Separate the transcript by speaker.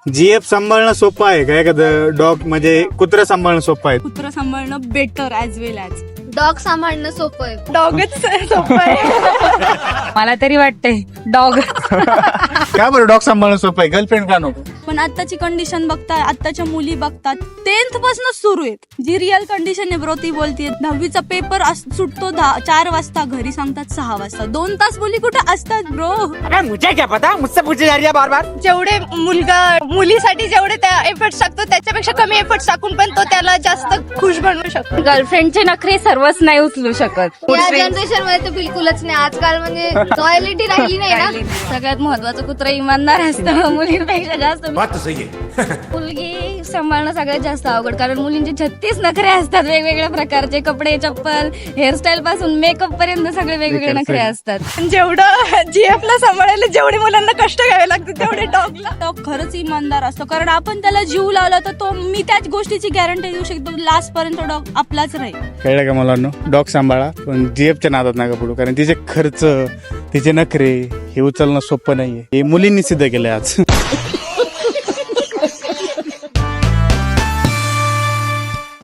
Speaker 1: GF सांभाळणं सोपं आहे का एखादं डॉग म्हणजे कुत्रा सांभाळणं सोपं आहे?
Speaker 2: कुत्रा सांभाळणं बेटर ॲज वेल ॲज
Speaker 3: डॉग सांभाळणं सोपं आहे.
Speaker 2: डॉगच सोपं आहे.
Speaker 4: मला तरी वाटतंय डॉग.
Speaker 1: का बरं डॉग सांभाळणं सोपं आहे? गर्लफ्रेंड का नको?
Speaker 2: पण आत्ताची कंडिशन बघता, आत्ताच्या मुली बघतात 10th पासूनच सुरू आहेत. जी रिअल कंडिशन आहे ब्रो ती बोलते 10वीचा पेपर सुटतो 4 वाजता, घरी सांगतात 6 वाजता. 2 तास मुली कुठे असतात ब्रो?
Speaker 5: मुझे क्या पता, मुझसे पूछे जा रही है बार बार.
Speaker 2: जेवढे मुलीसाठी जेवढे त्या एफर्ट्स टाकतो त्याच्यापेक्षा कमी एफर्ट्स टाकून पण तो त्याला जास्त खुश बनवू शकतो.
Speaker 4: गर्लफ्रेंडचे नखरे सर्वच नाही उचलू शकत.
Speaker 3: या जनरेशन मध्ये तर बिलकुलच नाही. आजकाल म्हणजे लॉयलिटी राहिली नाही ना.
Speaker 4: सगळ्यात महत्वाचं कुत्रा इमानदार असतं मुलींपेक्षा जास्त.
Speaker 5: बात तो सही है.
Speaker 4: मुलगी सांभाळणं सगळ्यात जास्त अवघड, कारण मुलींचे 36 नखरे असतात. वेगवेगळ्या प्रकारचे कपडे, चप्पल, हेअरस्टाईल पासून मेकअप पर्यंत सगळे वेगवेगळे नखरे असतात.
Speaker 2: जेवढं जीएफला सांभाळायला जेवढे मुलांना कष्ट घ्यावे लागते तेवढे डॉगला. तो खरंच इमानदार असतो, कारण आपण त्याला जीव लावला तर तो मी त्याच गोष्टीची गॅरंटी देऊ शकतो लास्ट पर्यंत डॉग आपलाच राहील.
Speaker 1: कळलं का मुलांनो? डॉग सांभाळा पण जीएफच्या नादात नका पडू, कारण तिचे खर्च, तिचे नखरे हे उचलणं सोपं नाहीये. हे मुलींनी सिद्ध केलंय आज.